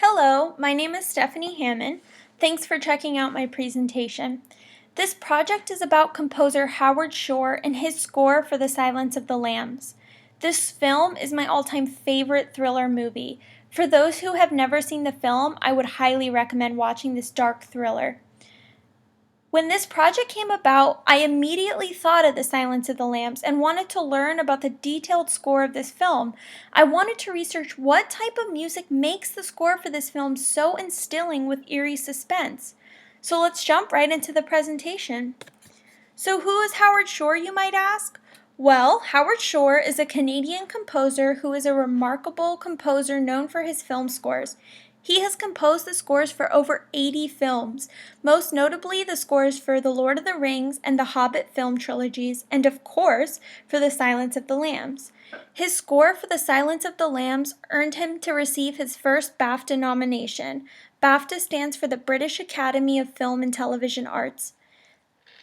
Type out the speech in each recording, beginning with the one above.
Hello, my name is Stephanie Hamman. Thanks for checking out my presentation. This project is about composer Howard Shore and his score for The Silence of the Lambs. This film is my all-time favorite thriller movie. For those who have never seen the film, I would highly recommend watching this dark thriller. When this project came about, I immediately thought of The Silence of the Lambs and wanted to learn about the detailed score of this film. I wanted to research what type of music makes the score for this film so instilling with eerie suspense. So let's jump right into the presentation. So who is Howard Shore, you might ask? Well, Howard Shore is a Canadian composer who is a remarkable composer known for his film scores. He has composed the scores for over 80 films, most notably the scores for The Lord of the Rings and the Hobbit film trilogies, and of course, for The Silence of the Lambs. His score for The Silence of the Lambs earned him to receive his first BAFTA nomination. BAFTA stands for the British Academy of Film and Television Arts.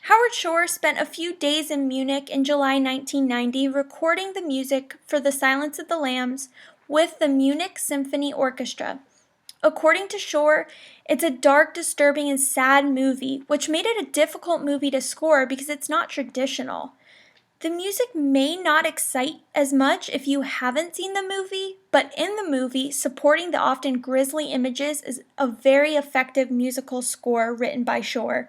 Howard Shore spent a few days in Munich in July 1990 recording the music for The Silence of the Lambs with the Munich Symphony Orchestra. According to Shore, it's a dark, disturbing, and sad movie, which made it a difficult movie to score because it's not traditional. The music may not excite as much if you haven't seen the movie, but in the movie, supporting the often grisly images is a very effective musical score written by Shore.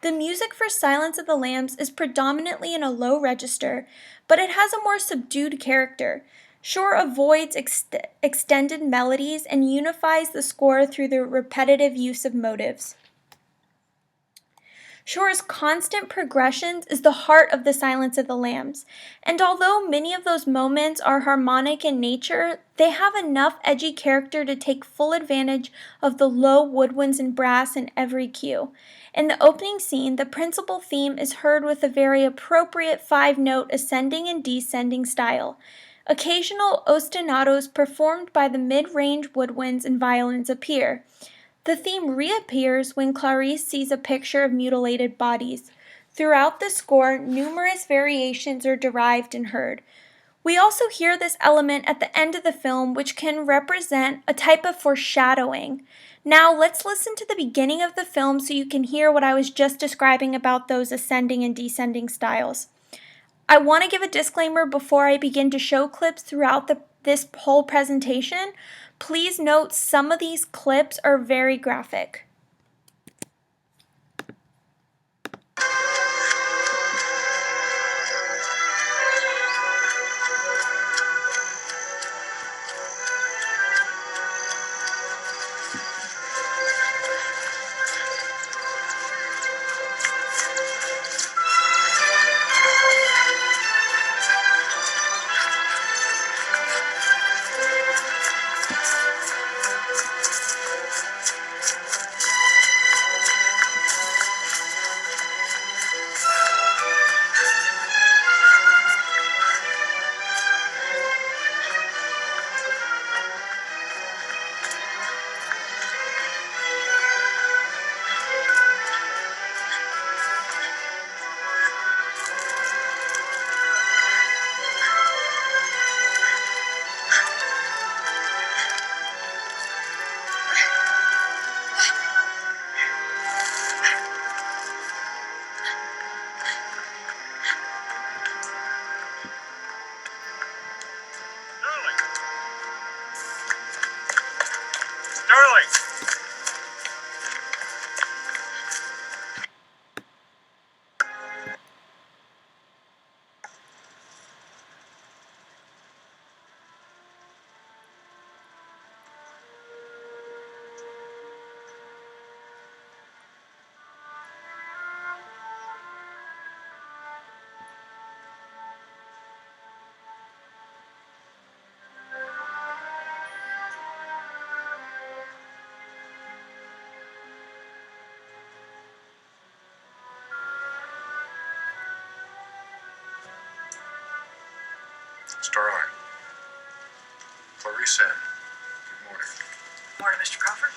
The music for Silence of the Lambs is predominantly in a low register, but it has a more subdued character. Shore avoids extended melodies and unifies the score through the repetitive use of motives. Shore's constant progressions is the heart of The Silence of the Lambs, and although many of those moments are harmonic in nature, they have enough edgy character to take full advantage of the low woodwinds and brass in every cue. In the opening scene, the principal theme is heard with a very appropriate five-note ascending and descending style. Occasional ostinatos performed by the mid-range woodwinds and violins appear. The theme reappears when Clarice sees a picture of mutilated bodies. Throughout the score, numerous variations are derived and heard. We also hear this element at the end of the film, which can represent a type of foreshadowing. Now, let's listen to the beginning of the film so you can hear what I was just describing about those ascending and descending styles. I want to give a disclaimer before I begin to show clips throughout this whole presentation. Please note some of these clips are very graphic. Darling! Starling. Clarice in. Good morning. Morning, Mr. Crawford.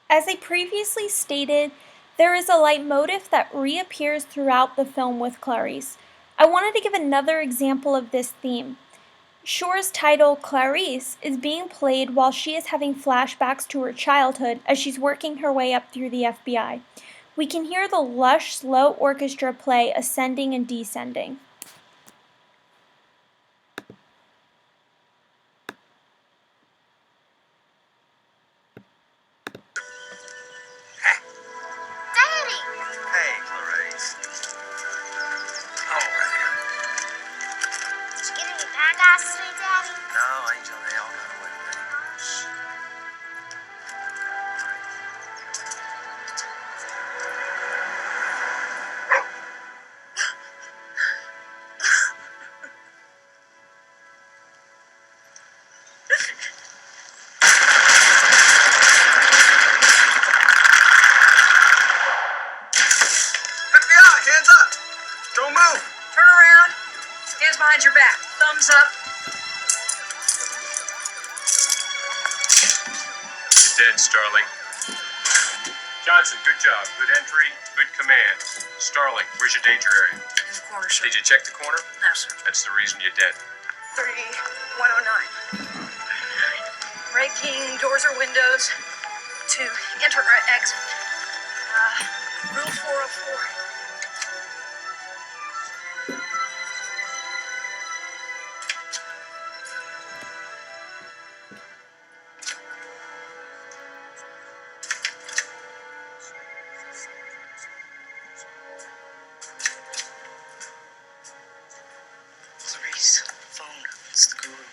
As I previously stated, there is a leitmotif that reappears throughout the film with Clarice. I wanted to give another example of this theme. Shore's title, Clarice, is being played while she is having flashbacks to her childhood as she's working her way up through the FBI. We can hear the lush, slow orchestra play ascending and descending. Daddy! Hey, Clarice. Oh, man. Did you get any bad guys today, Daddy? No, Angel, they all got away today. Shh. FBI, hands up! Don't move! Turn around. Hands behind your back. Thumbs up. You're dead, Starling. Johnson, good job. Good entry, good command. Starling, where's your danger area? In the corner, sir. Did you check the corner? No, sir. That's the reason you're dead. 3109. Breaking doors or windows to enter or exit. Rule 404. Clarice, phone. It's the guru.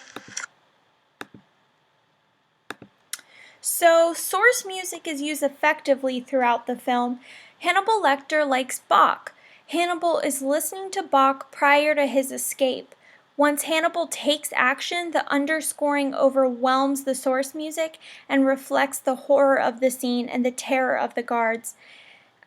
So, source music is used effectively throughout the film. Hannibal Lecter likes Bach. Hannibal is listening to Bach prior to his escape. Once Hannibal takes action, the underscoring overwhelms the source music and reflects the horror of the scene and the terror of the guards.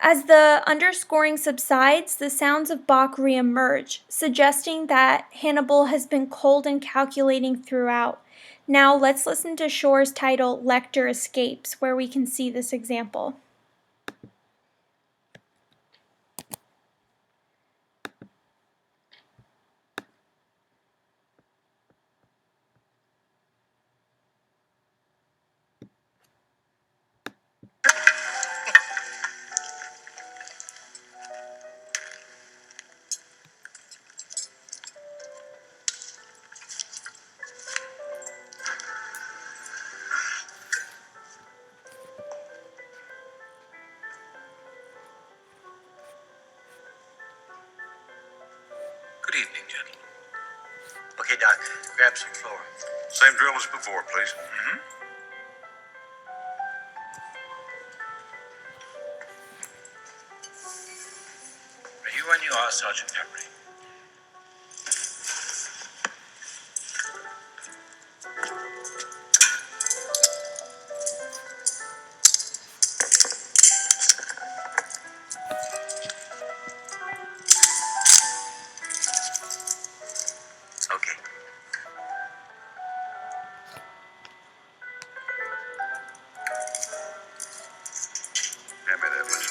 As the underscoring subsides, the sounds of Bach reemerge, suggesting that Hannibal has been cold and calculating throughout. Now let's listen to Shore's title, Lecter Escapes, where we can see this example. Good evening, gentlemen. Okay, Doc, grab some floor. Same drill as before, please. Mm-hmm. Are you when you are, Sergeant Peppery? Okay. Hand me that list.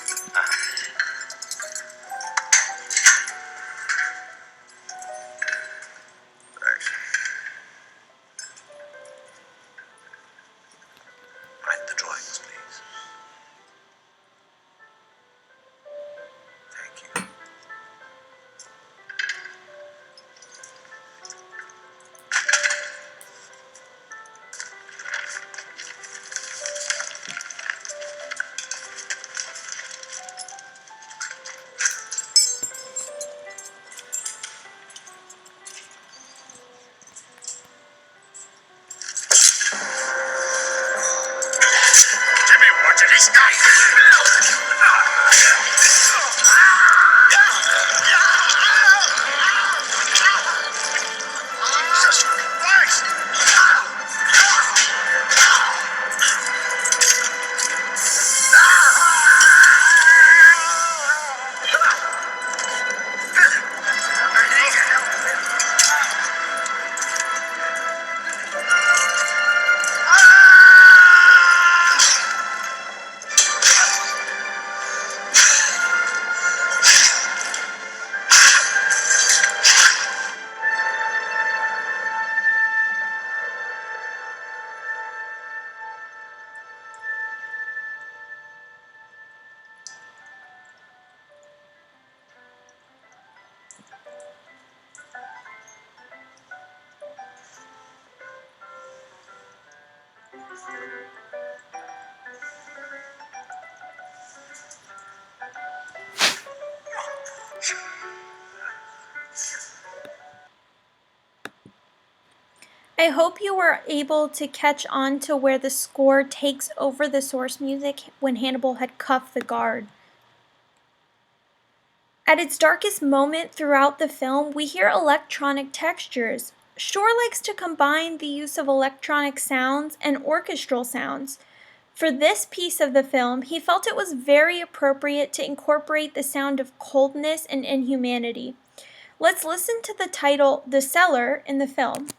I hope you were able to catch on to where the score takes over the source music when Hannibal had cuffed the guard. At its darkest moment throughout the film, we hear electronic textures. Shore likes to combine the use of electronic sounds and orchestral sounds. For this piece of the film, he felt it was very appropriate to incorporate the sound of coldness and inhumanity. Let's listen to the title, The Cellar, in the film.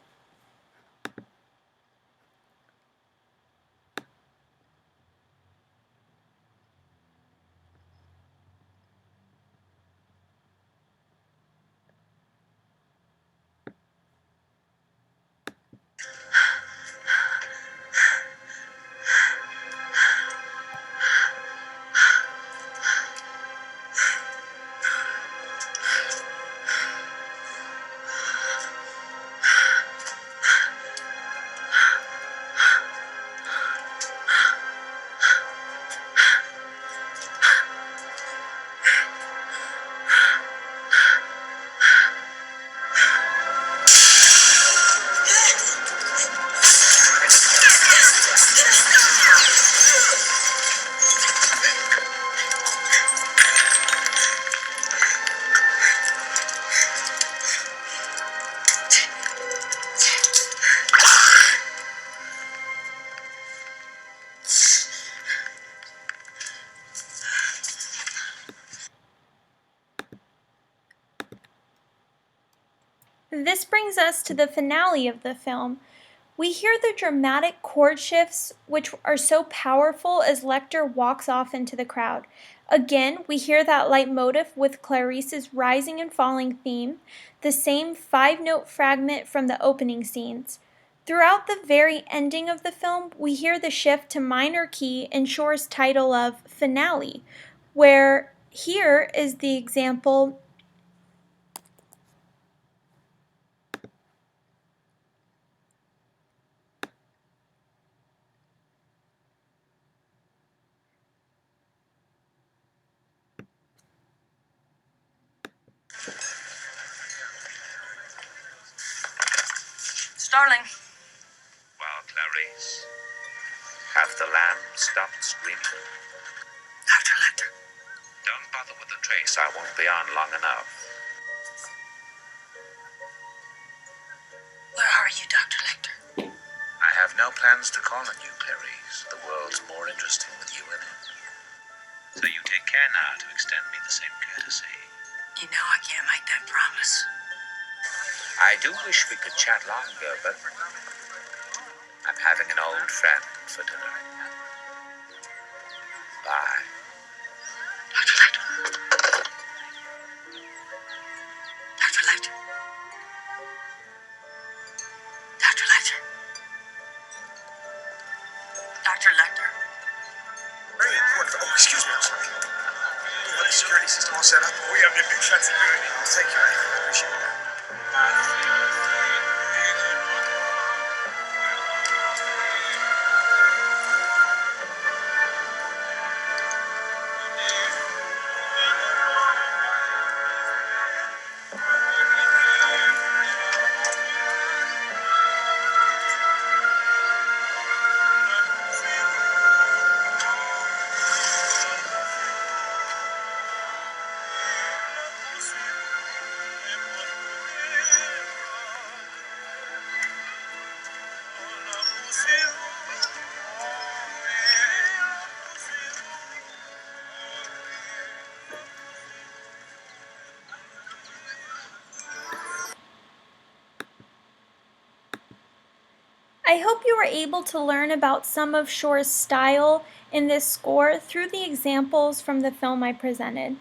This brings us to the finale of the film. We hear the dramatic chord shifts, which are so powerful as Lecter walks off into the crowd. Again, we hear that leitmotif with Clarice's rising and falling theme, the same 5-note fragment from the opening scenes. Throughout the very ending of the film, we hear the shift to minor key in Shore's title of Finale, where here is the example. Starling. Well, Clarice, have the lambs stopped screaming? Dr. Lecter. Don't bother with the trace. I won't be on long enough. Where are you, Dr. Lecter? I have no plans to call on you, Clarice. The world's more interesting with you in it. So you take care now to extend me the same courtesy. You know I can't make that promise. I do wish we could chat longer, but I'm having an old friend for dinner. Bye. Dr. Lecter. Dr. Lecter. Dr. Lecter. Dr. Lecter. Very important. Oh, excuse me, I'm sorry. You got the security system all set up? We have the big shot security. Thank you, I appreciate that. I hope you were able to learn about some of Shore's style in this score through the examples from the film I presented.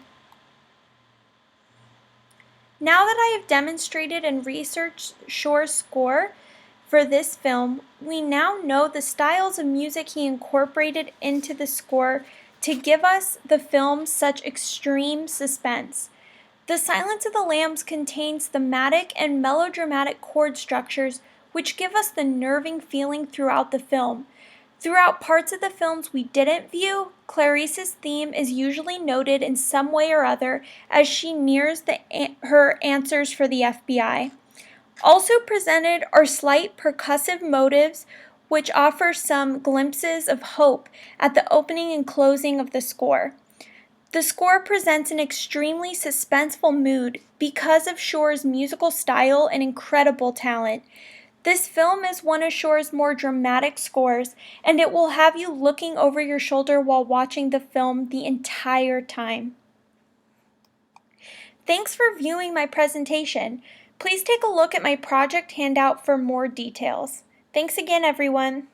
Now that I have demonstrated and researched Shore's score for this film, we now know the styles of music he incorporated into the score to give us the film such extreme suspense. The Silence of the Lambs contains thematic and melodramatic chord structures which give us the nerving feeling throughout the film. Throughout parts of the films we didn't view, Clarice's theme is usually noted in some way or other as she nears her answers for the FBI. Also presented are slight percussive motives which offer some glimpses of hope at the opening and closing of the score. The score presents an extremely suspenseful mood because of Shore's musical style and incredible talent. This film is one of Shore's more dramatic scores, and it will have you looking over your shoulder while watching the film the entire time. Thanks for viewing my presentation. Please take a look at my project handout for more details. Thanks again, everyone.